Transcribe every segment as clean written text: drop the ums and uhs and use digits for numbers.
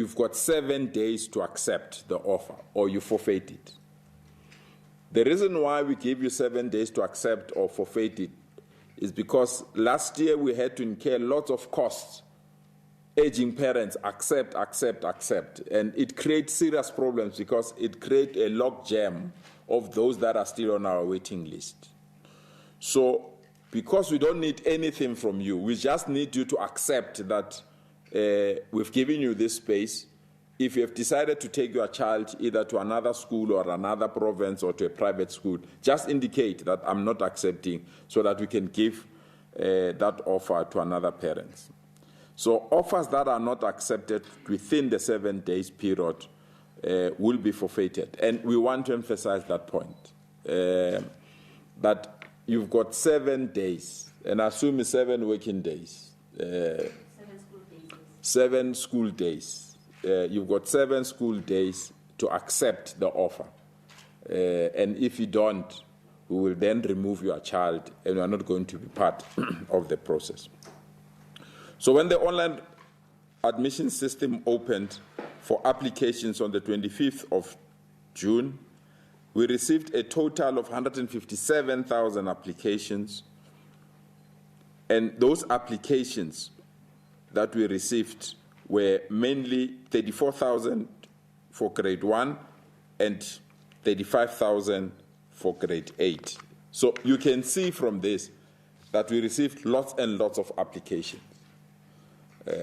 you've got 7 days to accept the offer or you forfeit it. The reason why we give you 7 days to accept or forfeit it is because last year we had to incur lots of costs. Aging parents accept, and it creates serious problems because it creates a log jam of those that are still on our waiting list. So because we don't need anything from you, we just need you to accept that we've given you this space. If you have decided to take your child either to another school or another province or to a private school, just indicate that I'm not accepting so that we can give that offer to another parent. So offers that are not accepted within the 7 days period will be forfeited. And we want to emphasize that point, that you've got 7 days, and I assume it's 7 working days. 7 school days. 7 school days. You've got 7 school days to accept the offer. And if you don't, we will then remove your child and you are not going to be part of the process. So when the online admission system opened for applications on the 25th of June, we received a total of 157,000 applications. And those applications that we received were mainly 34,000 for grade 1 and 35,000 for grade 8. So you can see from this that we received lots and lots of applications.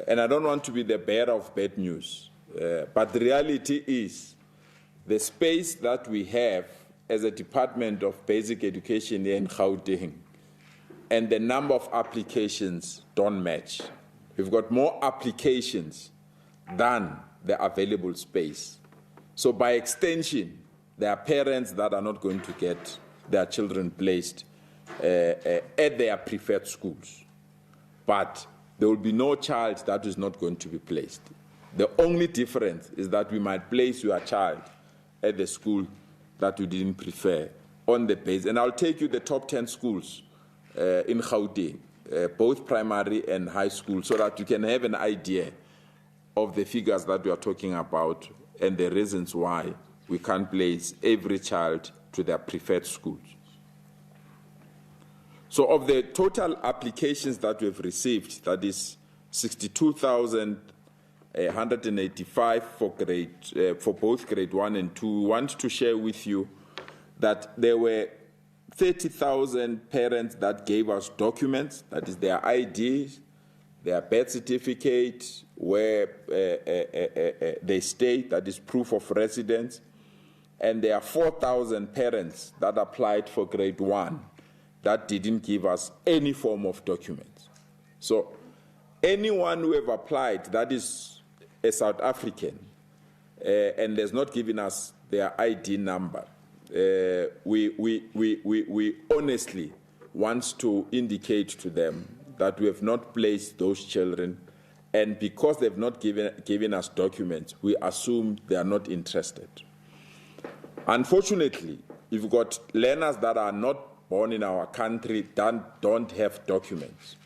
And I don't want to be the bearer of bad news, but the reality is the space that we have as a Department of Basic Education in Gauteng and the number of applications don't match. We've got more applications than the available space. So by extension, there are parents that are not going to get their children placed at their preferred schools. But there will be no child that is not going to be placed. The only difference is that we might place your child at the school that you didn't prefer on the base. And I'll take you the top 10 schools in Gauteng, both primary and high school, so that you can have an idea of the figures that we are talking about and the reasons why we can't place every child to their preferred schools. So of the total applications that we've received, that is 62,185 for both grade 1 and 2, we want to share with you that there were 30,000 parents that gave us documents, that is their ID, their birth certificate, where they stay, that is proof of residence. And there are 4,000 parents that applied for grade 1 that didn't give us any form of documents. So anyone who have applied that is a South African and has not given us their ID number, we honestly want to indicate to them that we have not placed those children, and because they've not given us documents, we assume they are not interested. Unfortunately, you've got learners that are not born in our country that don't have documents.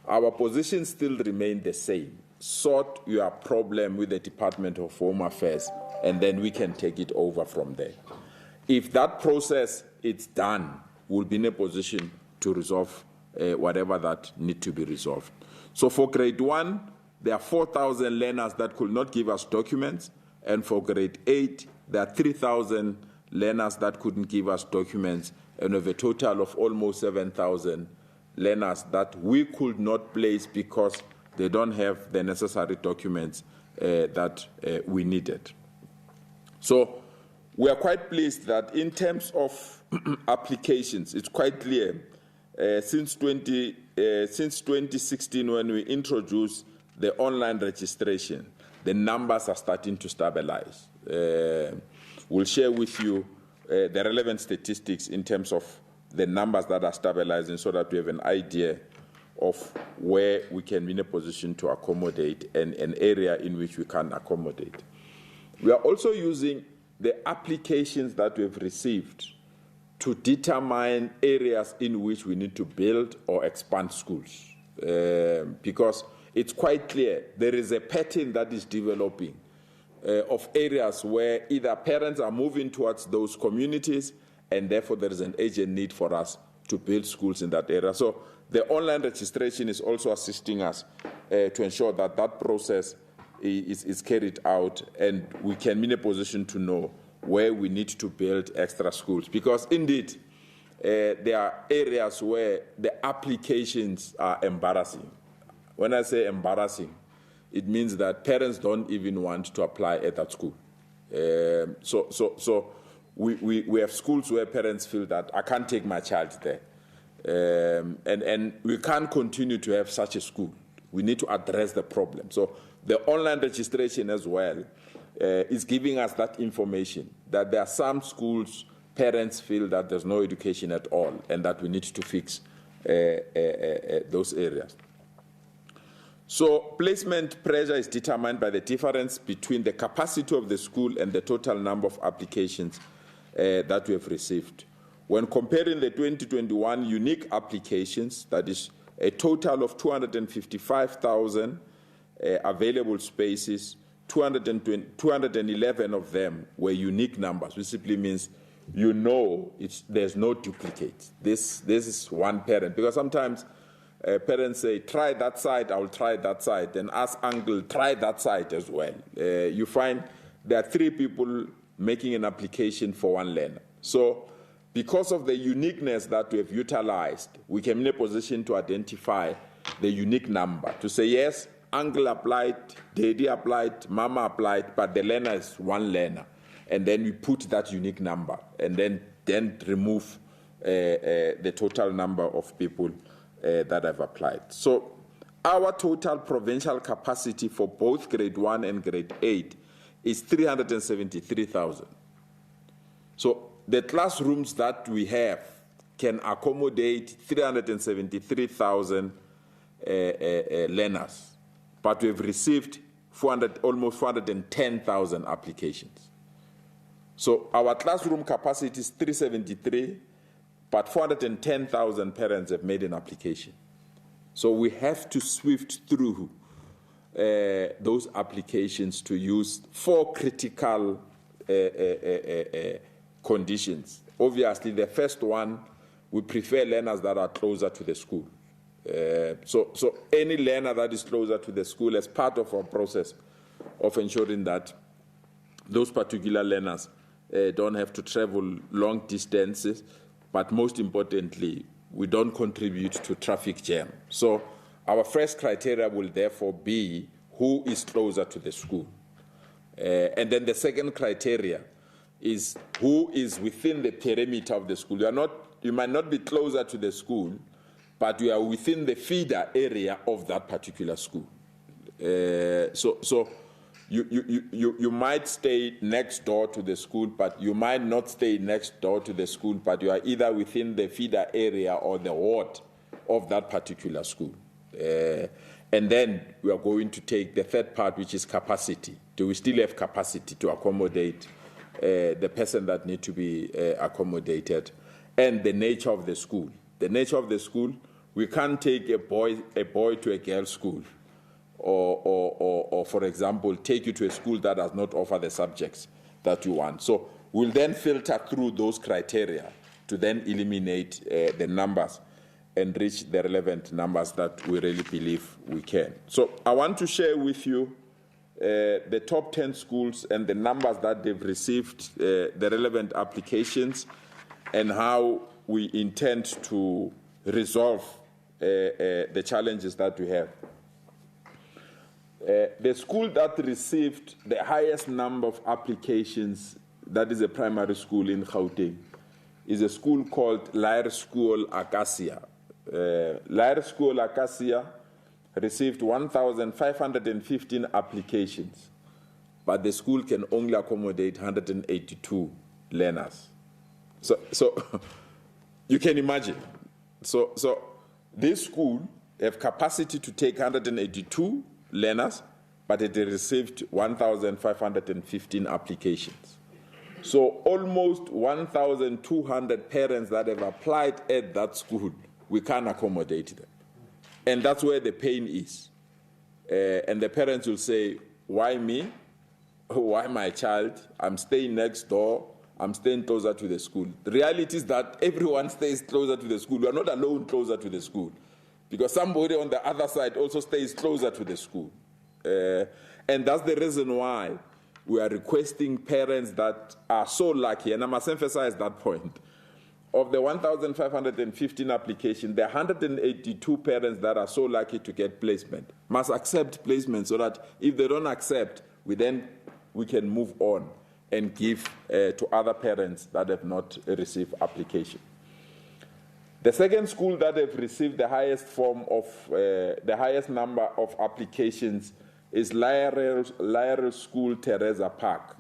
Our position still remains the same. Sort your problem with the Department of Home Affairs, and then we can take it over from there. If that process is done, we'll be in a position to resolve whatever that need to be resolved. So for grade 1, there are 4,000 learners that could not give us documents, and for grade 8, there are 3,000 learners that couldn't give us documents, and of a total of almost 7,000 learners that we could not place because they don't have the necessary documents that we needed. So we are quite pleased that in terms of applications, it's quite clear since 2016 when we introduced the online registration, the numbers are starting to stabilize. We'll share with you the relevant statistics in terms of the numbers that are stabilizing so that we have an idea of where we can be in a position to accommodate and an area in which we can accommodate. We are also using the applications that we've received to determine areas in which we need to build or expand schools. Because it's quite clear there is a pattern that is developing of areas where either parents are moving towards those communities, and therefore there is an urgent need for us to build schools in that area. So the online registration is also assisting us to ensure that that process is carried out, and we can be in a position to know where we need to build extra schools. Because indeed, there are areas where the applications are embarrassing. When I say embarrassing, it means that parents don't even want to apply at that school. So we have schools where parents feel that I can't take my child there. And we can't continue to have such a school. We need to address the problem. So the online registration as well is giving us that information, that there are some schools parents feel that there's no education at all, and that we need to fix those areas. So placement pressure is determined by the difference between the capacity of the school and the total number of applications that we have received. When comparing the 2021 unique applications, that is a total of 255,000 available spaces, 211 of them were unique numbers, which simply means there's no duplicate. This is one parent, because sometimes parents say, try that side, I'll try that side, and ask uncle, try that side as well. You find there are 3 people making an application for one learner. So because of the uniqueness that we have utilized, we can be in a position to identify the unique number, to say, yes, uncle applied, daddy applied, mama applied, but the learner is one learner. And then we put that unique number, and then remove the total number of people that have applied. So our total provincial capacity for both grade 1 and grade 8 is 373,000. So the classrooms that we have can accommodate 373,000 learners, but we've received almost 410,000 applications. So our classroom capacity is 373, but 410,000 parents have made an application. So we have to swift through those applications to use 4 critical conditions. Obviously, the first one, we prefer learners that are closer to the school. So any learner that is closer to the school as part of our process of ensuring that those particular learners don't have to travel long distances, but most importantly, we don't contribute to traffic jam. So our first criteria will therefore be who is closer to the school. And then the second criteria is who is within the perimeter of the school. You might not be closer to the school, but you are within the feeder area of that particular school. So you might stay next door to the school, but you might not stay next door to the school, but you are either within the feeder area or the ward of that particular school. And then we are going to take the third part, which is capacity. Do we still have capacity to accommodate the person that need to be accommodated? And the nature of the school. The nature of the school, we can't take a boy to a girls' school, or for example, take you to a school that does not offer the subjects that you want. So we'll then filter through those criteria to then eliminate the numbers and reach the relevant numbers that we really believe we can. So I want to share with you the top 10 schools and the numbers that they've received, the relevant applications, and how we intend to resolve the challenges that we have. The school that received the highest number of applications, that is a primary school in Gauteng, is a school called Lyre School Acacia. Lyre School Acacia received 1,515 applications, but the school can only accommodate 182 learners. So you can imagine. So this school have capacity to take 182 learners, but it received 1,515 applications. So almost 1,200 parents that have applied at that school, we can't accommodate them. And that's where the pain is. And the parents will say, why me? why my child? I'm staying next door. I'm staying closer to the school. The reality is that everyone stays closer to the school. We are not alone closer to the school, because somebody on the other side also stays closer to the school. And that's the reason why we are requesting parents that are so lucky, and I must emphasize that point. Of the 1,515 applications, there are 182 parents that are so lucky to get placement, must accept placement, so that if they don't accept, we can move on and give to other parents that have not received application. The second school that have received the highest the highest number of applications is Lyre School, Teresa Park.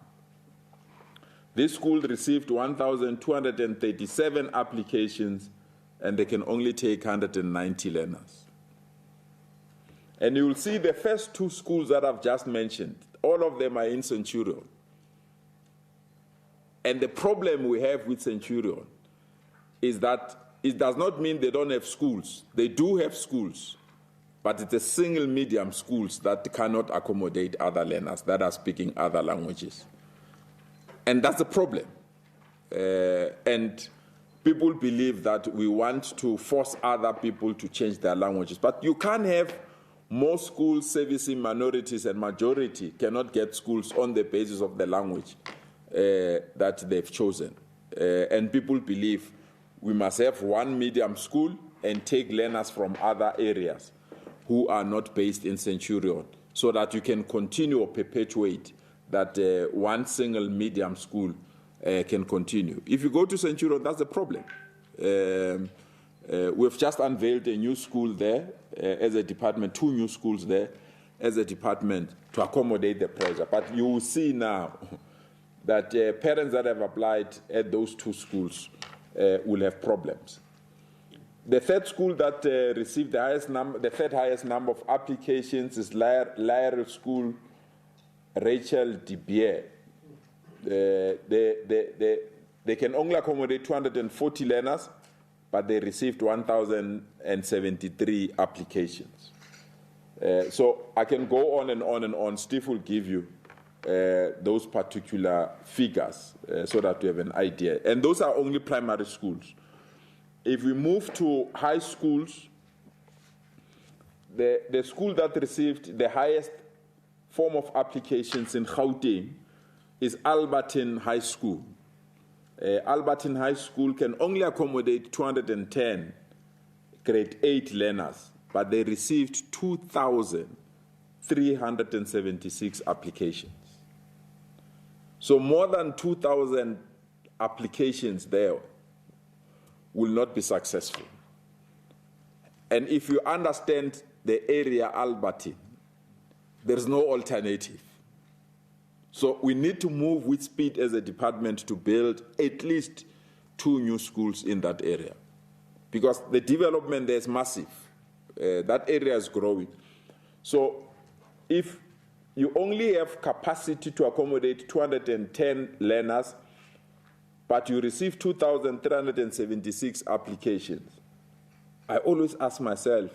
This school received 1,237 applications, and they can only take 190 learners. And you will see the first two schools that I've just mentioned, all of them are in Centurion. And the problem we have with Centurion is that it does not mean they don't have schools. They do have schools, but it's a single medium schools that cannot accommodate other learners that are speaking other languages. And that's the problem. And people believe that we want to force other people to change their languages. But you can't have more schools servicing minorities, and majority cannot get schools on the basis of the language that they've chosen. And people believe we must have one medium school and take learners from other areas who are not based in Centurion, so that you can continue or perpetuate that one single medium school can continue. If you go to Centurion, that's the problem. We've just unveiled a new school there as a department, 2 new schools there as a department to accommodate the pressure. But you will see now that parents that have applied at those 2 schools will have problems. The third school that received the third highest number of applications is Lyre School, Rachel DeBier. They can only accommodate 240 learners, but they received 1,073 applications. So I can go on and on and on. Steve will give you those particular figures so that you have an idea. And those are only primary schools. If we move to high schools, the school that received the highest form of applications in Gauteng is Albertine High School. Albertine High School can only accommodate 210 grade 8 learners, but they received 2,376 applications. So more than 2,000 applications there will not be successful. And if you understand the area Albertine, there's no alternative. So we need to move with speed as a department to build at least 2 new schools in that area, because the development there is massive. That area is growing. So if you only have capacity to accommodate 210 learners, but you receive 2,376 applications, I always ask myself,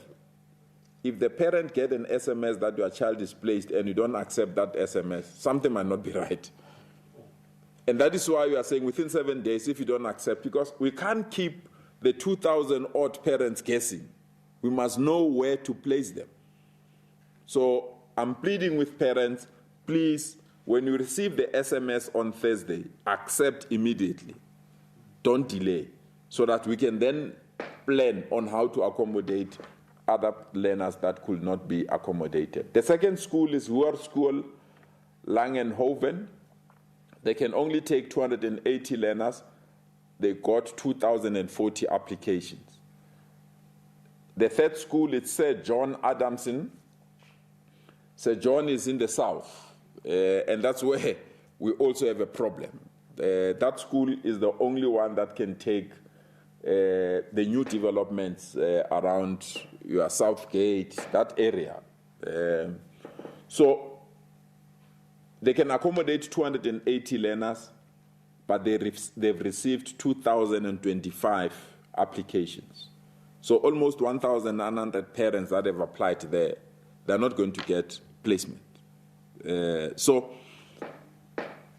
if the parent get an SMS that your child is placed and you don't accept that SMS, something might not be right. And that is why we are saying within 7 days, if you don't accept, because we can't keep the 2,000 odd parents guessing. We must know where to place them. So I'm pleading with parents, please, when you receive the SMS on Thursday, accept immediately. Don't delay, so that we can then plan on how to accommodate other learners that could not be accommodated. The second school is Hoërskool Langenhoven. They can only take 280 learners. They got 2,040 applications. The third school is Sir John Adamson. Sir John is in the south, and that's where we also have a problem. That school is the only one that can take the new developments around your Southgate, that area. So they can accommodate 280 learners, but they've received 2,025 applications. So almost 1,900 parents that have applied there, they're not going to get placement. So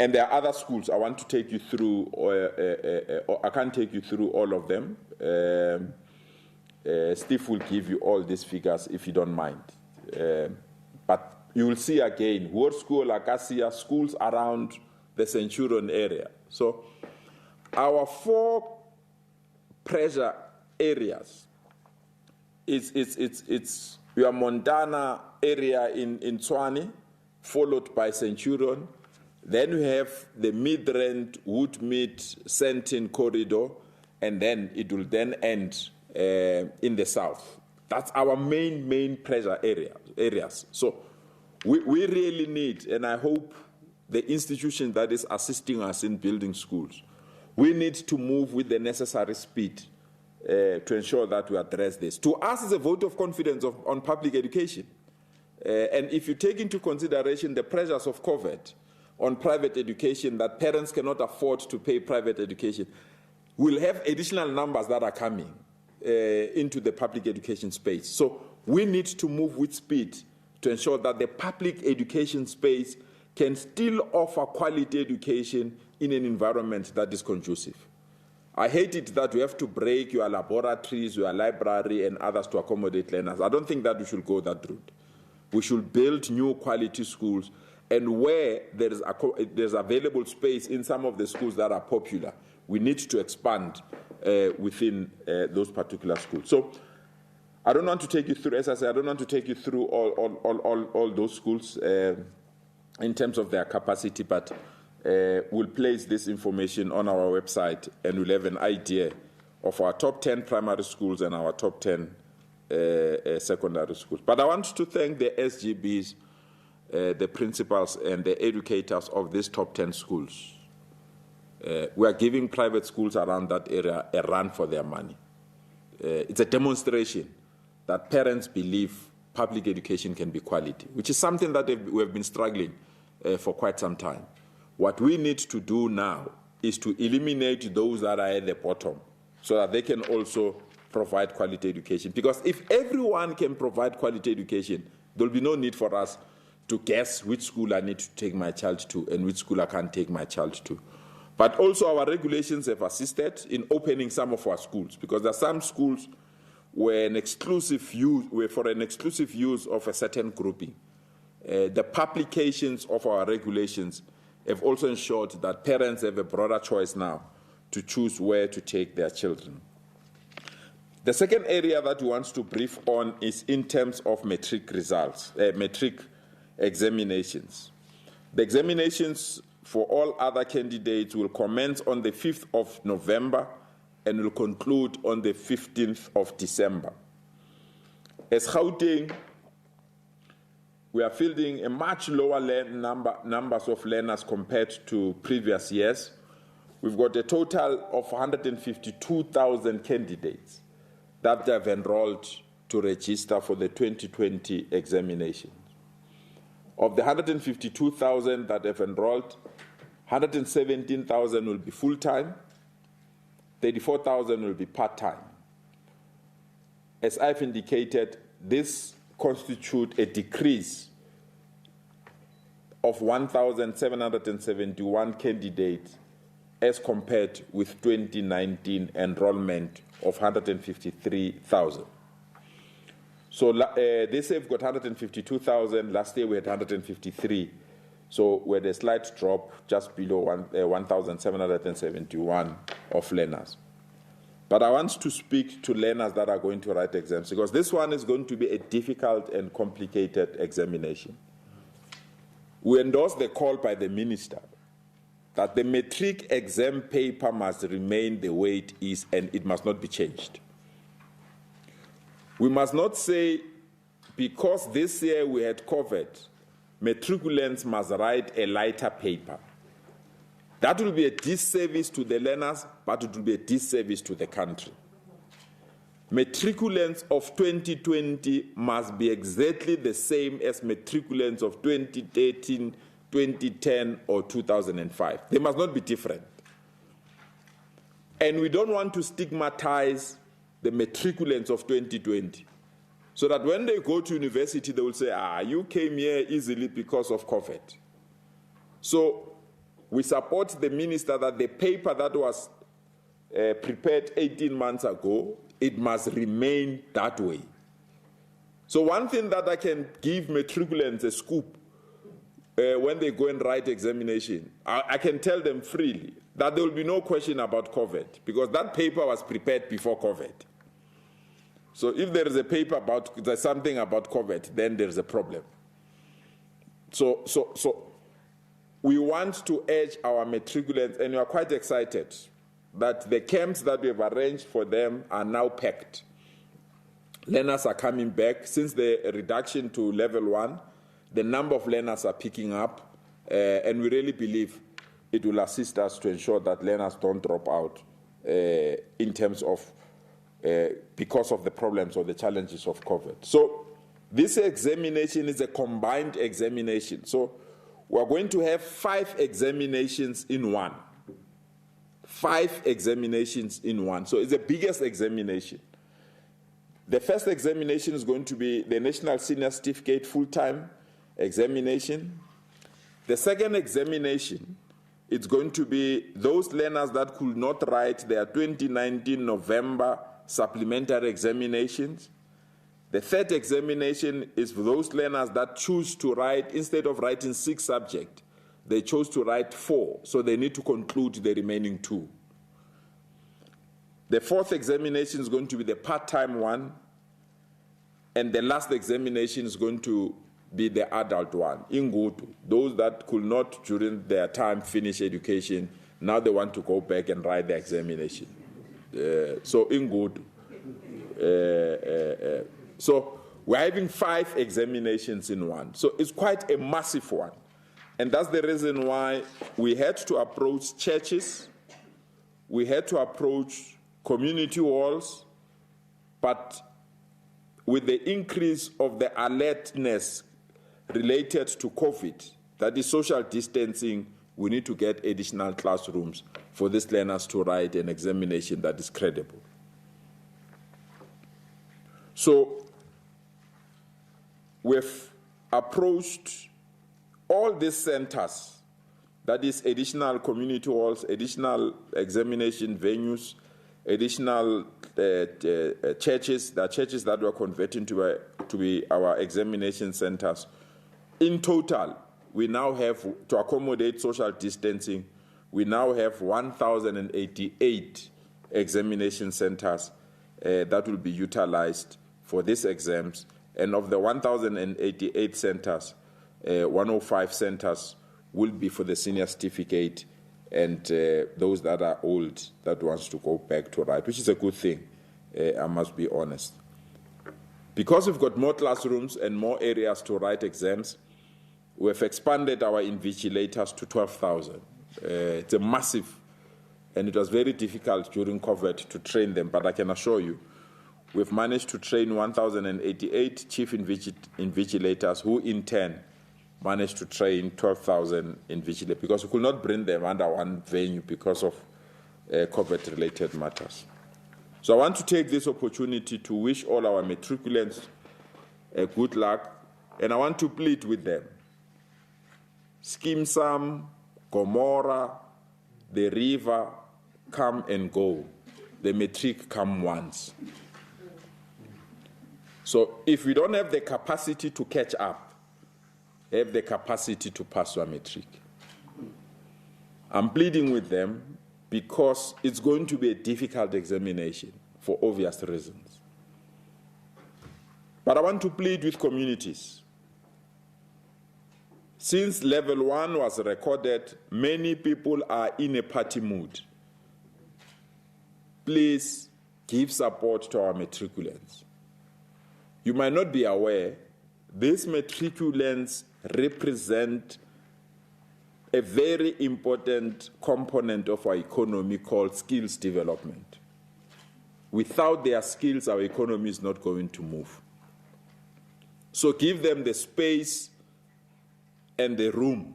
And there are other schools I want to take you through, I can't take you through all of them. Steve will give you all these figures if you don't mind. But you will see again, World School, Acacia, schools around the Centurion area. So our 4 pressure areas, it's your Montana area in Tshwane, followed by Centurion. Then we have the Midrand, Woodmead, Sentin corridor, and then it will then end in the south. That's our main pressure areas. So we really need, and I hope the institution that is assisting us in building schools, we need to move with the necessary speed to ensure that we address this. To us, it's a vote of confidence on public education. And if you take into consideration the pressures of COVID on private education, that parents cannot afford to pay private education, we'll have additional numbers that are coming into the public education space. So we need to move with speed to ensure that the public education space can still offer quality education in an environment that is conducive. I hate it that we have to break your laboratories, your library, and others to accommodate learners. I don't think that we should go that route. We should build new quality schools, and where there's available space in some of the schools that are popular, we need to expand within those particular schools. So I don't want to take you through, as I said, I don't want to take you through all those schools in terms of their capacity, but we'll place this information on our website, and we'll have an idea of our top 10 primary schools and our top 10 secondary schools. But I want to thank the SGBs, the principals and the educators of these top 10 schools. We are giving private schools around that area a run for their money. It's a demonstration that parents believe public education can be quality, which is something that we have been struggling for quite some time. What we need to do now is to eliminate those that are at the bottom so that they can also provide quality education. Because if everyone can provide quality education, there will be no need for us to guess which school I need to take my child to and which school I can't take my child to. But also our regulations have assisted in opening some of our schools, because there are some schools where for an exclusive use of a certain grouping. The publications of our regulations have also ensured that parents have a broader choice now to choose where to take their children. The second area that we want to brief on is in terms of matric results, matric examinations. The examinations for all other candidates will commence on the 5th of November and will conclude on the 15th of December. As Gauteng, we are fielding a much lower numbers of learners compared to previous years. We've got a total of 152,000 candidates that have enrolled to register for the 2020 examinations. Of the 152,000 that have enrolled, 117,000 will be full-time, 34,000 will be part-time. As I've indicated, this constitutes a decrease of 1,771 candidates as compared with 2019 enrollment of 153,000. So this year we've got 152,000. Last year we had 153. So we had a slight drop just below 1,771 of learners. But I want to speak to learners that are going to write exams, because this one is going to be a difficult and complicated examination. We endorse the call by the minister that the matric exam paper must remain the way it is and it must not be changed. We must not say, because this year we had COVID, matriculants must write a lighter paper. That will be a disservice to the learners, but it will be a disservice to the country. Matriculants of 2020 must be exactly the same as matriculants of 2013, 2010, or 2005. They must not be different. And we don't want to stigmatize the matriculants of 2020, so that when they go to university, they will say, you came here easily because of COVID. So we support the minister that the paper that was prepared 18 months ago, it must remain that way. So one thing that I can give matriculants a scoop when they go and write examination, I can tell them freely that there will be no question about COVID, because that paper was prepared before COVID. So if there is a paper about, there's something about COVID, then there's a problem. So we want to urge our matriculants, and we are quite excited that the camps that we have arranged for them are now packed. Learners are coming back. Since the reduction to level 1, the number of learners are picking up, and we really believe it will assist us to ensure that learners don't drop out in terms of, because of the problems or the challenges of COVID. So this examination is a combined examination. So we're going to have 5 examinations in one. 5 examinations in one. So it's the biggest examination. The first examination is going to be the National Senior Certificate full-time examination. The second examination, it's going to be those learners that could not write their 2019 November supplementary examinations. The third examination is for those learners that choose to write, instead of writing 6 subjects, they chose to write 4, so they need to conclude the remaining 2. The fourth examination is going to be the part-time one, and the last examination is going to be the adult one, Ingutu. Those that could not during their time finish education, now they want to go back and write the examination. So Ingutu. So we're having 5 examinations in one. So it's quite a massive one. And that's the reason why we had to approach churches, we had to approach community halls, but with the increase of the alertness related to COVID, that is social distancing, we need to get additional classrooms for these learners to write an examination that is credible. So we've approached all these centers, that is additional community halls, additional examination venues, additional churches, the churches that we're converting to be our examination centers. In total, we now have, to accommodate social distancing, we now have 1,088 examination centers that will be utilized for these exams. And of the 1,088 centers, 105 centers will be for the senior certificate, and those that are old that wants to go back to write, which is a good thing, I must be honest. Because we've got more classrooms and more areas to write exams, we've expanded our invigilators to 12,000. It's a massive, and it was very difficult during COVID to train them, but I can assure you, we've managed to train 1,088 chief invigilators, who in turn managed to train 12,000 invigilators, because we could not bring them under one venue because of COVID-related matters. So I want to take this opportunity to wish all our matriculants good luck, and I want to plead with them. Scheme Sam, Gomorrah, the river come and go. The matric come once. So if we don't have the capacity to catch up, have the capacity to pass your matric. I'm pleading with them because it's going to be a difficult examination for obvious reasons. But I want to plead with communities. Since level 1 was recorded, many people are in a party mood. Please give support to our matriculants. You might not be aware, these matriculants represent a very important component of our economy called skills development. Without their skills, our economy is not going to move. So give them the space and the room.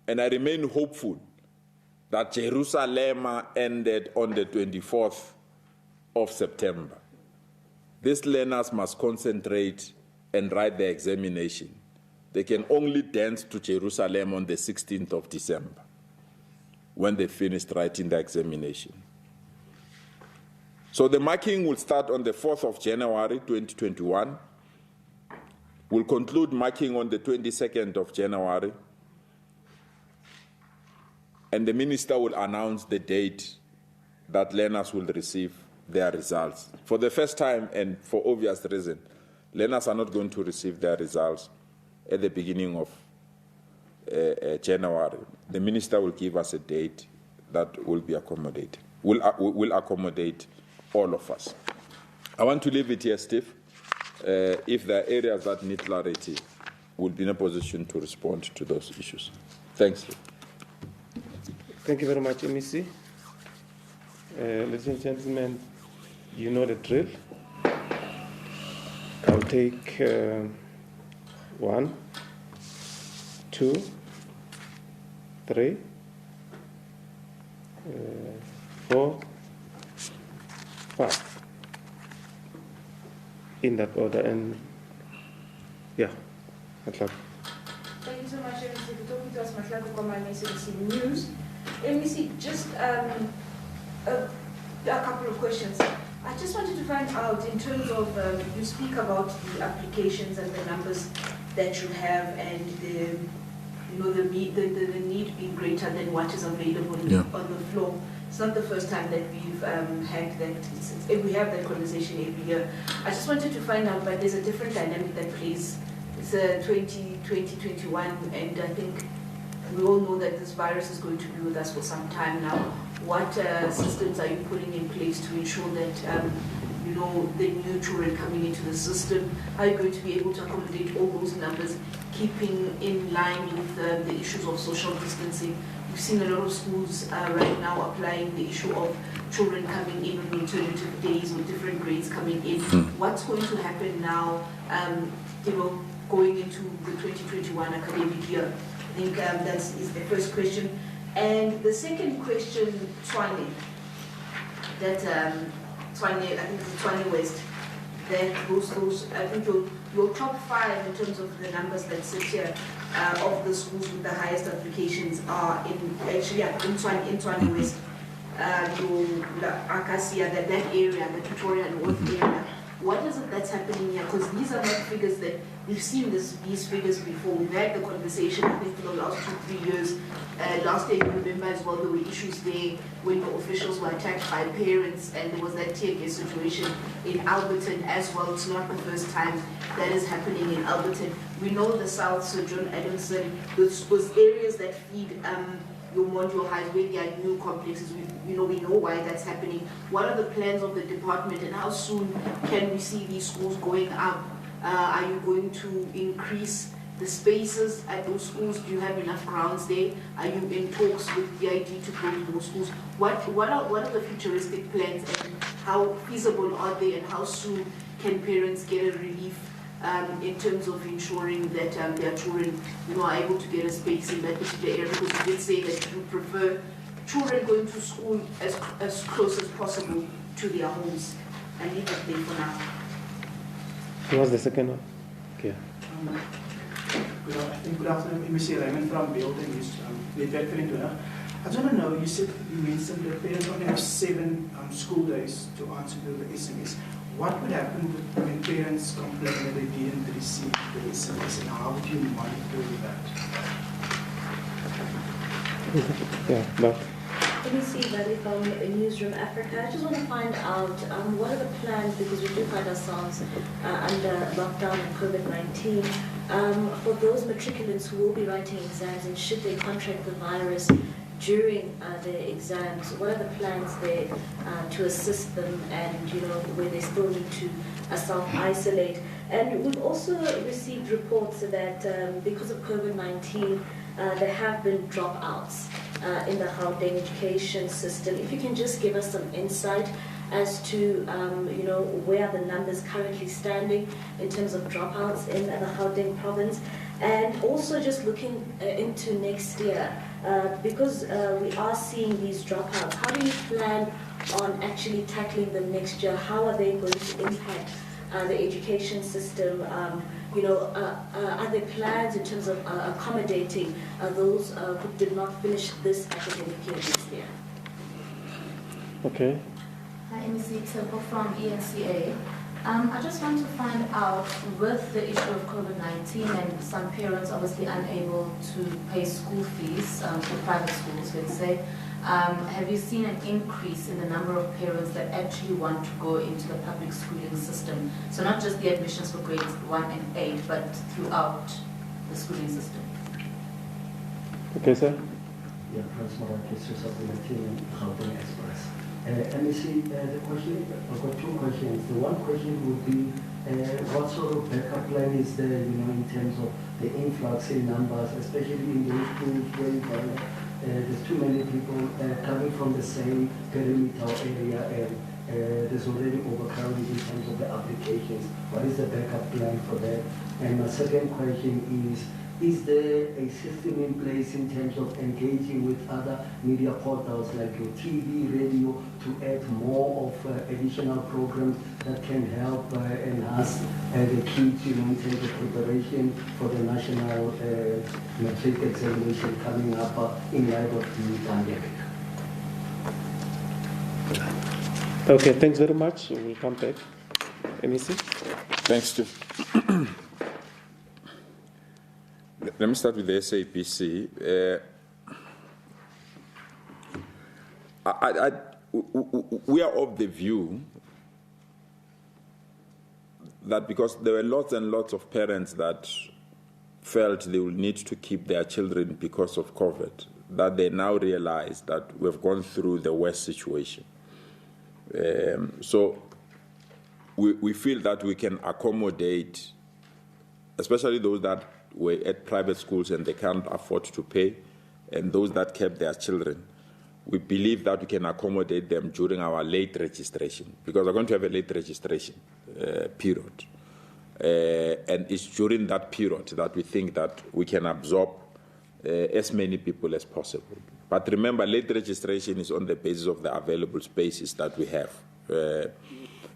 And I remain hopeful that Jerusalem ended on the 24th of September. These learners must concentrate and write their examination. they can only dance to Jerusalem on the 16th of December when they finished writing the examination. So the marking will start on the 4th of January 2021. We'll conclude marking on the 22nd of January. And the minister will announce the date that learners will receive their results. For the first time, and for obvious reason, learners are not going to receive their results at the beginning of January. The minister will give us a date that will be accommodated, will accommodate all of us. I want to leave it here, Steve. If there are areas that need clarity, we'll be in a position to respond to those issues. Thanks. Thank you very much, MEC. Ladies and gentlemen, you know the drill. I'll take 1, 2, 3, 4, 5. In that order, and yeah, Matric. Thank you so much, MEC, for talking to us, Matric, from SABC News. MEC, just a couple of questions. I just wanted to find out, in terms of, you speak about the applications and the numbers that you have, and the need being greater than what is available on the floor. It's not the first time that we've had that. We have that conversation every year. I just wanted to find out, but there's a different dynamic that plays. It's 2021, and I think we all know that this virus is going to be with us for some time now. What systems are you putting in place to ensure that the new children coming into the system, are you going to be able to accommodate all those numbers, keeping in line with the issues of social distancing? We've seen a lot of schools right now applying the issue of children coming in on alternative days or different grades coming in. What's going to happen now, going into the 2021 academic year? I think that is the first question. And the second question, Tshwane, I think it's Tshwane West, that those, I think your top 5 in terms of the numbers that sit here of the schools with the highest applications are in Tshwane West, Acacia, that area, the Pretoria North area. What is it that's happening here? Because these are not figures that we've seen these figures before. We've had the conversation, I think, for the last 2-3 years. Last year, you remember as well, there were issues there when the officials were attacked by parents, and there was that tear gas situation in Alberton as well. It's not the first time that is happening in Alberton. We know the South, Sir John Adamson, those areas that feed your module highs, where there are new complexes. We know why that's happening. What are the plans of the department, and how soon can we see these schools going up? Are you going to increase the spaces at those schools? Do you have enough grounds there? Are you in talks with the DID to build those schools? What are the futuristic plans, and how feasible are they, and how soon can parents get a relief in terms of ensuring that their children are able to get a space in that particular area? Because you did say that you prefer children going to school as close as possible to their homes. And leave that there for now. What was the second one? Okay. Good afternoon, MEC Raymond from Gauteng. I just want to know, you mentioned that parents only have 7 school days to answer to the SMS. What would happen when parents complain that they didn't receive the SMS, and how would you monitor that? Yeah, but Let me see, Valley from Newsroom Africa. I just want to find out what are the plans, because we do find ourselves under lockdown and COVID-19, for those matriculants who will be writing exams, and should they contract the virus during their exams, what are the plans there to assist them, and where they still need to self-isolate? And we've also received reports that because of COVID-19, there have been dropouts in the Gauteng education system. If you can just give us some insight as to where the numbers currently standing in terms of dropouts in the Gauteng province, and also just looking into next year, because we are seeing these dropouts. How do you plan on actually tackling them next year? How are they going to impact the education system Are there plans in terms of accommodating those who did not finish this academic year this year? Okay. Hi, MEC Temple from ENCA. I just want to find out, with the issue of COVID-19 and some parents obviously unable to pay school fees for private schools, let's say, have you seen an increase in the number of parents that actually want to go into the public schooling system? So not just the admissions for grades 1 and 8, but throughout the schooling system. Okay, sir. Yeah, Matric supplementary and Gauteng Express. MEC, the question, I've got two questions. The one question would be, what sort of backup plan is there, in terms of the influx in numbers, especially in those schools where there's too many people coming from the same perimeter area, and there's already overcrowding in terms of the applications. What is the backup plan for that? And my second question is there a system in place in terms of engaging with other media portals like your TV, radio, to add more of additional programs that can help enhance the kids, in terms of preparation for the national matric examination coming up in light of the pandemic? Okay, thanks very much. We'll come back. MEC? Thanks, Steve. Let me start with the SABC. We are of the view that because there were lots and lots of parents that felt they will need to keep their children because of COVID, that they now realize that we've gone through the worst situation. So we feel that we can accommodate, especially those that were at private schools and they can't afford to pay, and those that kept their children. We believe that we can accommodate them during our late registration, because we're going to have a late registration period. And it's during that period that we think that we can absorb as many people as possible. But remember, late registration is on the basis of the available spaces that we have.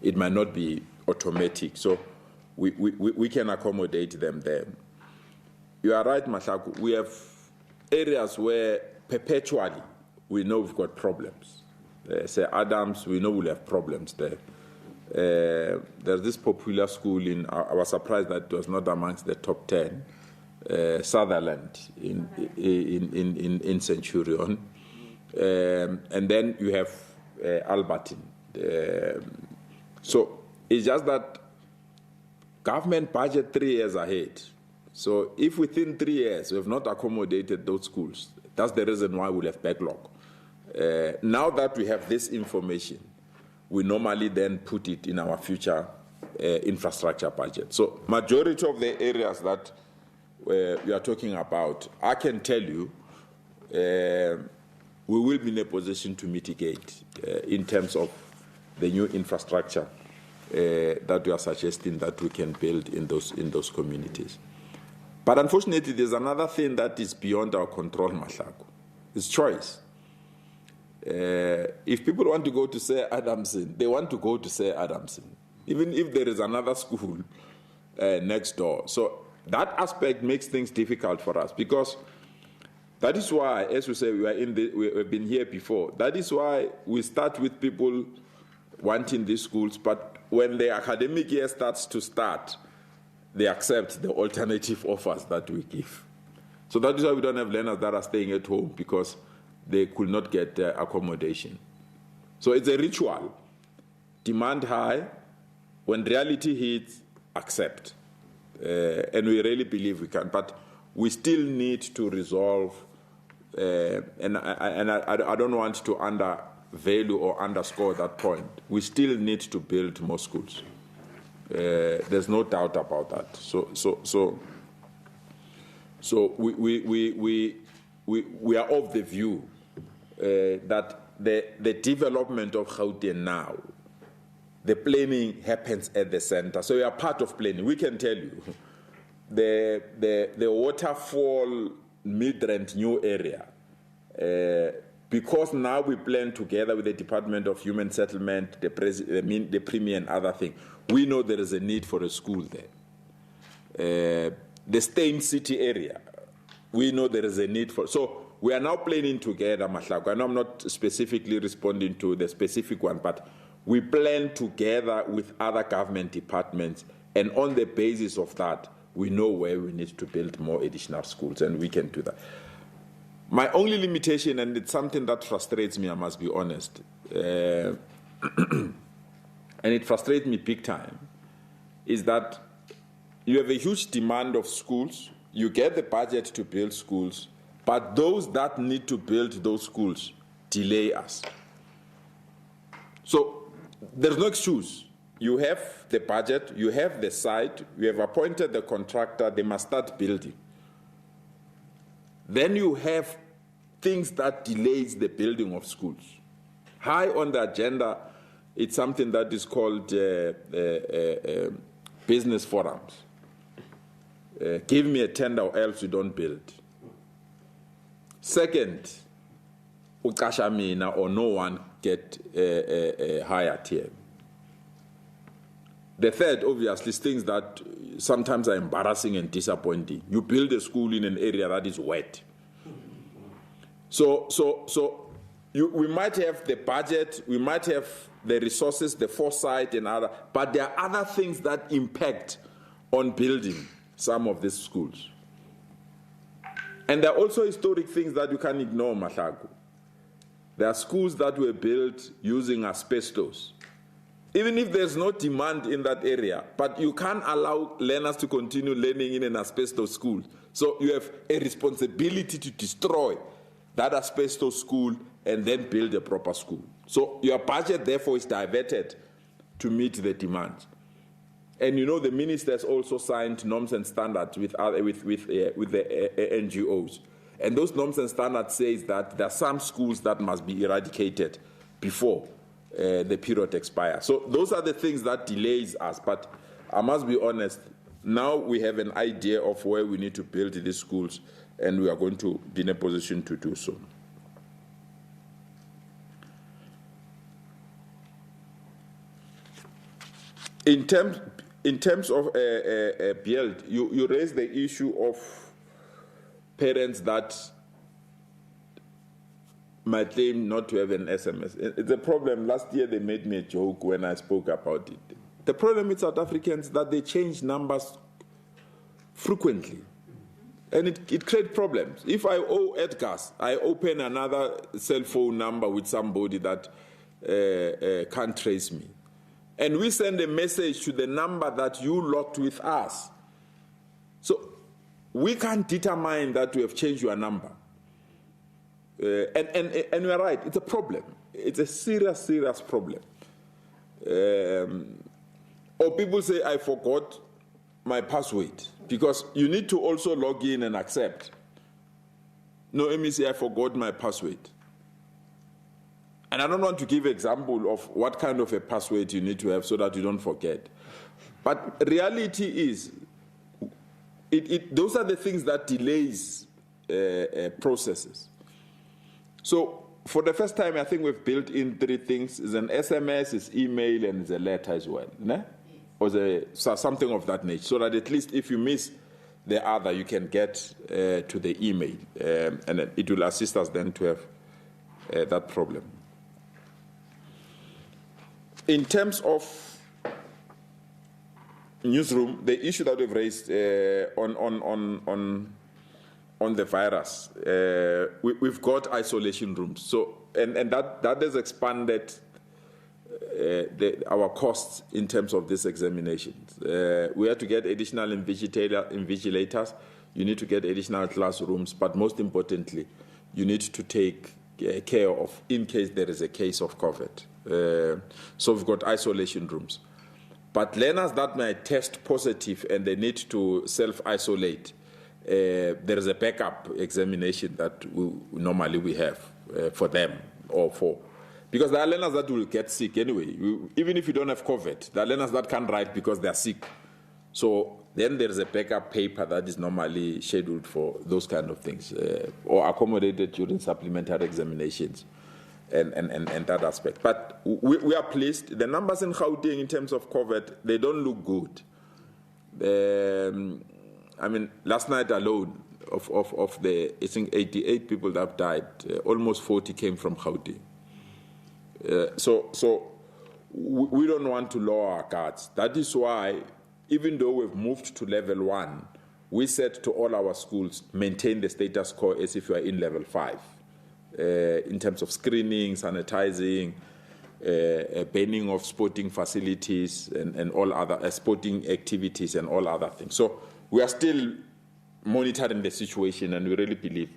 It might not be automatic, so we can accommodate them there. You are right, Mahlaku. We have areas where perpetually we know we've got problems. Say Adams, we know we'll have problems there. There's this popular school I was surprised that it was not amongst the top 10, Sutherland in Centurion. And then you have Albertine. So it's just that government budget 3 years ahead. So if within 3 years we have not accommodated those schools, that's the reason why we'll have backlog. Now that we have this information, we normally then put it in our future infrastructure budget. So majority of the areas that we are talking about, I can tell you, we will be in a position to mitigate in terms of the new infrastructure that we are suggesting that we can build in those communities. But unfortunately, there's another thing that is beyond our control, Mahlaku. It's choice. If people want to go to Sir Adamson, they want to go to Sir Adamson, even if there is another school next door. So that aspect makes things difficult for us, because that is why, as we say, we've been here before. That is why we start with people wanting these schools, but when the academic year starts, they accept the alternative offers that we give. So that is why we don't have learners that are staying at home, because they could not get accommodation. So it's a ritual. Demand high, when reality hits, accept. And we really believe we can. But we still need to resolve, and I don't want to undervalue or underscore that point. We still need to build more schools. There's no doubt about that. So we are of the view that the development of Gauteng now, the planning happens at the center. So we are part of planning. We can tell you the waterfall Midrand new area, because now we plan together with the Department of Human Settlement, the Premier and other things, we know there is a need for a school there. The Stain City area, we know there is a need for, so we are now planning together, Mahlaku. I know I'm not specifically responding to the specific one, but we plan together with other government departments, and on the basis of that, we know where we need to build more additional schools, and we can do that. My only limitation, and it's something that frustrates me, I must be honest, and it frustrates me big time, is that you have a huge demand of schools, you get the budget to build schools, but those that need to build those schools delay us. So there's no excuse. You have the budget, you have the site, you have appointed the contractor, they must start building. Then you have things that delays the building of schools. High on the agenda, it's something that is called business forums. Give me a tender or else you don't build. Second, ukashamina or no one get hired here. The third, obviously, is things that sometimes are embarrassing and disappointing. You build a school in an area that is wet. We might have the budget, we might have the resources, the foresight and other, but there are other things that impact on building some of these schools. And there are also historic things that you can't ignore, Mahlaku. There are schools that were built using asbestos. Even if there's no demand in that area, but you can't allow learners to continue learning in an asbestos school. So you have a responsibility to destroy that asbestos school and then build a proper school. So your budget, therefore, is diverted to meet the demand. And you know the ministers also signed norms and standards with the NGOs. And those norms and standards says that there are some schools that must be eradicated before the period expires. So those are the things that delays us. But I must be honest, now we have an idea of where we need to build these schools, and we are going to be in a position to do so. In terms of build, you raise the issue of parents that might claim not to have an SMS. It's a problem. Last year they made me a joke when I spoke about it. The problem with South Africans is that they change numbers frequently. And it creates problems. If I owe Edgar's, I open another cell phone number with somebody that can't trace me. And we send a message to the number that you locked with us. So we can't determine that we have changed your number. And you're right, it's a problem. It's a serious, serious problem. Or people say, I forgot my password, because you need to also log in and accept. No, MEC, I forgot my password. And I don't want to give an example of what kind of a password you need to have so that you don't forget. But reality is, those are the things that delays processes. So for the first time, I think we've built in 3 things. It's an SMS, it's email, and it's a letter as well. Ne? Or something of that nature, so that at least if you miss the other, you can get to the email. And it will assist us then to have that problem. In terms of newsroom, the issue that we've raised on the virus, we've got isolation rooms. So and that has expanded our costs in terms of these examinations. We have to get additional invigilators. You need to get additional classrooms, but most importantly, you need to take care of in case there is a case of COVID. So we've got isolation rooms. But learners that might test positive and they need to self-isolate, there is a backup examination that normally we have for them or for. Because there are learners that will get sick anyway. Even if you don't have COVID, there are learners that can't write because they are sick. So then there is a backup paper that is normally scheduled for those kind of things, or accommodated during supplementary examinations and that aspect. But we are pleased. The numbers in Gauteng in terms of COVID, they don't look good. I mean, last night alone, of the, I think, 88 people that have died, almost 40 came from Gauteng. So we don't want to lower our guards. That is why, even though we've moved to level 1, we said to all our schools, maintain the status quo as if you are in level 5, in terms of screening, sanitizing, banning of sporting facilities and all other sporting activities and all other things. So we are still monitoring the situation, and we really believe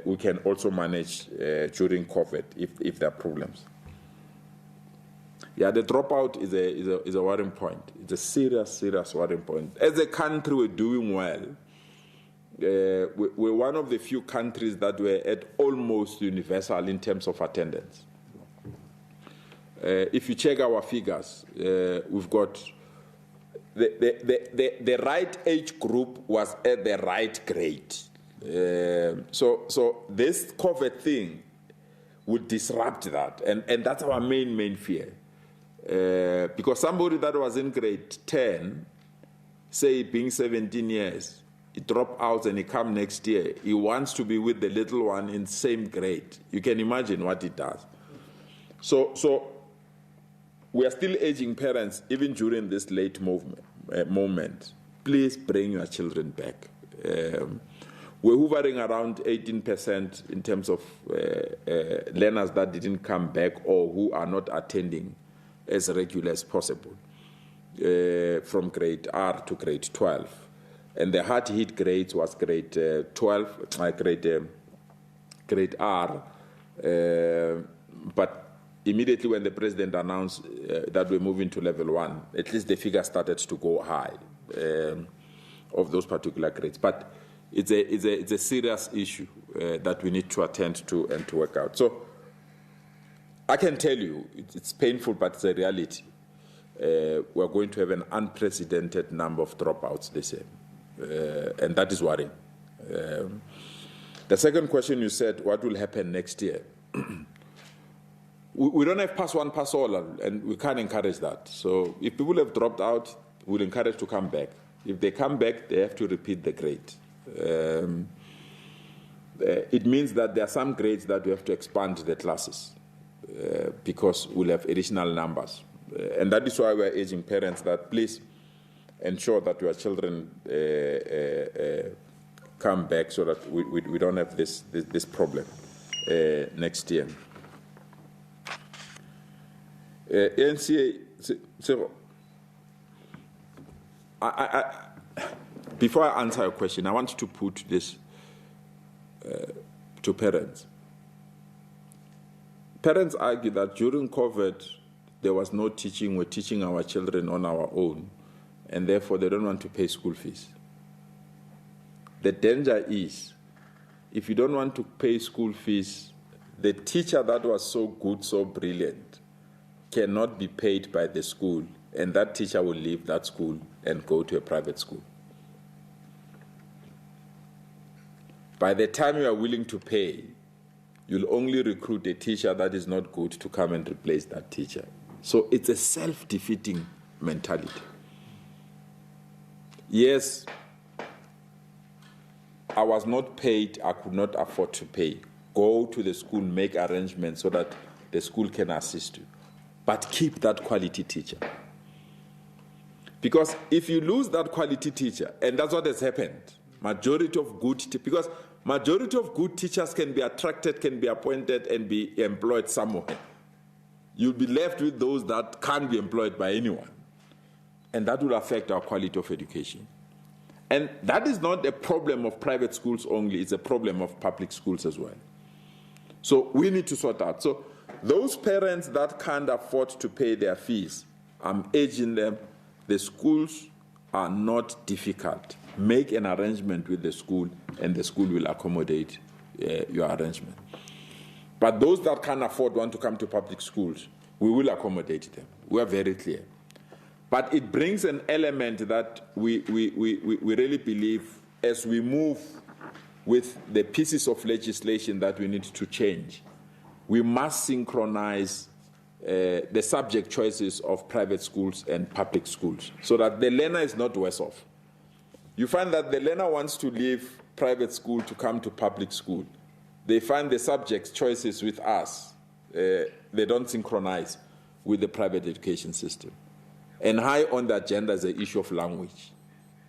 we can also manage during COVID if there are problems. Yeah, the dropout is a worrying point. It's a serious worrying point. As a country, we're doing well. We're one of the few countries that were at almost universal in terms of attendance. If you check our figures, we've got the right age group was at the right grade. So this COVID thing would disrupt that, and that's our main fear. Because somebody that was in grade 10, say being 17 years, he drop out and he come next year, he wants to be with the little one in same grade. You can imagine what it does. So we are still urging parents, even during this late moment, please bring your children back. We're hovering around 18% in terms of learners that didn't come back or who are not attending as regular as possible, from grade R to grade 12. And the hard-hit grades was grade 12, grade R, but immediately when the president announced that we're moving to level 1, at least the figure started to go high of those particular grades. But it's a serious issue that we need to attend to and to work out. So I can tell you, it's painful, but it's a reality. We're going to have an unprecedented number of dropouts this year, and that is worrying. The second question you said, what will happen next year? We don't have pass one, pass all, and we can't encourage that. So if people have dropped out, we'll encourage to come back. If they come back, they have to repeat the grade. It means that there are some grades that we have to expand the classes because we'll have additional numbers. And that is why we're urging parents that please ensure that your children come back so that we don't have this problem next year. NCA, so before I answer your question, I want to put this to parents. Parents argue that during COVID, there was no teaching. We're teaching our children on our own, and therefore they don't want to pay school fees. The danger is, if you don't want to pay school fees, the teacher that was so good, so brilliant, cannot be paid by the school, and that teacher will leave that school and go to a private school. By the time you are willing to pay, you'll only recruit a teacher that is not good to come and replace that teacher. So it's a self-defeating mentality. Yes, I was not paid, I could not afford to pay. Go to the school, make arrangements so that the school can assist you. But keep that quality teacher. Because if you lose that quality teacher, and that's what has happened, majority of good teachers can be attracted, can be appointed, and be employed somewhere. You'll be left with those that can't be employed by anyone. And that will affect our quality of education. And that is not a problem of private schools only, it's a problem of public schools as well. So we need to sort out. So those parents that can't afford to pay their fees, I'm urging them, the schools are not difficult. Make an arrangement with the school, and the school will accommodate your arrangement. But those that can't afford want to come to public schools, we will accommodate them. We are very clear. But it brings an element that we really believe, as we move with the pieces of legislation that we need to change, we must synchronize the subject choices of private schools and public schools, so that the learner is not worse off. You find that the learner wants to leave private school to come to public school. They find the subject choices with us. They don't synchronize with the private education system. And high on the agenda is the issue of language.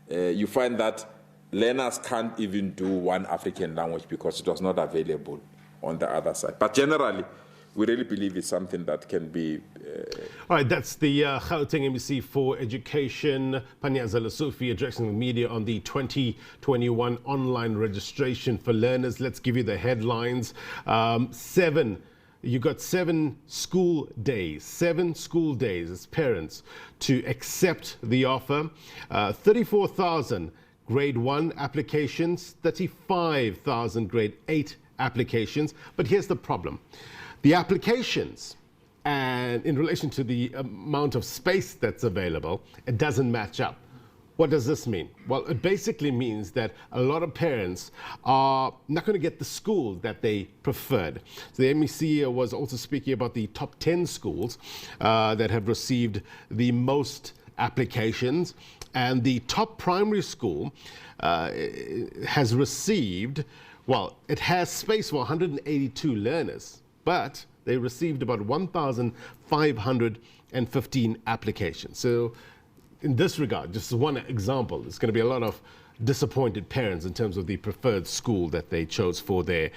You find that learners can't even do one African language because it was not available on the other side. But generally, we really believe it's something that can be... All right, that's the Gauteng MEC for Education, Panyaza Lesufi, addressing the media on the 2021 online registration for learners. Let's give you the headlines. You got 7 school days as parents to accept the offer. 34,000 grade 1 applications, 35,000 grade 8 applications. But here's the problem. The applications, and in relation to the amount of space that's available, it doesn't match up. What does this mean? Well, it basically means that a lot of parents are not going to get the school that they preferred. So the MEC was also speaking about the top 10 schools that have received the most applications, and the top primary school has received, well, it has space for 182 learners, but they received about 1,515 applications. So in this regard, just one example, there's going to be a lot of disappointed parents in terms of the preferred school that they chose for their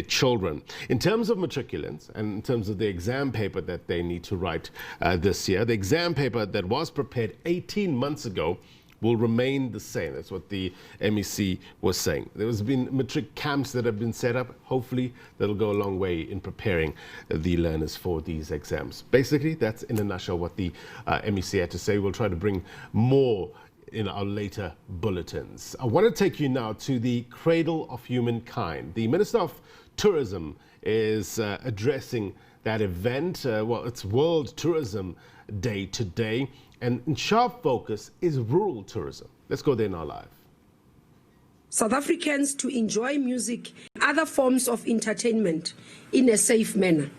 children. In terms of matriculants and in terms of the exam paper that they need to write this year, the exam paper that was prepared 18 months ago will remain the same. That's what the MEC was saying. There has been matric camps that have been set up. Hopefully that'll go a long way in preparing the learners for these exams. Basically, that's in a nutshell what the MEC had to say. We'll try to bring more in our later bulletins. I want to take you now to the cradle of humankind. The Minister of Tourism is addressing that event. Well, it's World Tourism Day today. And in sharp focus is rural tourism. Let's go there now live. South Africans to enjoy music, other forms of entertainment in a safe manner.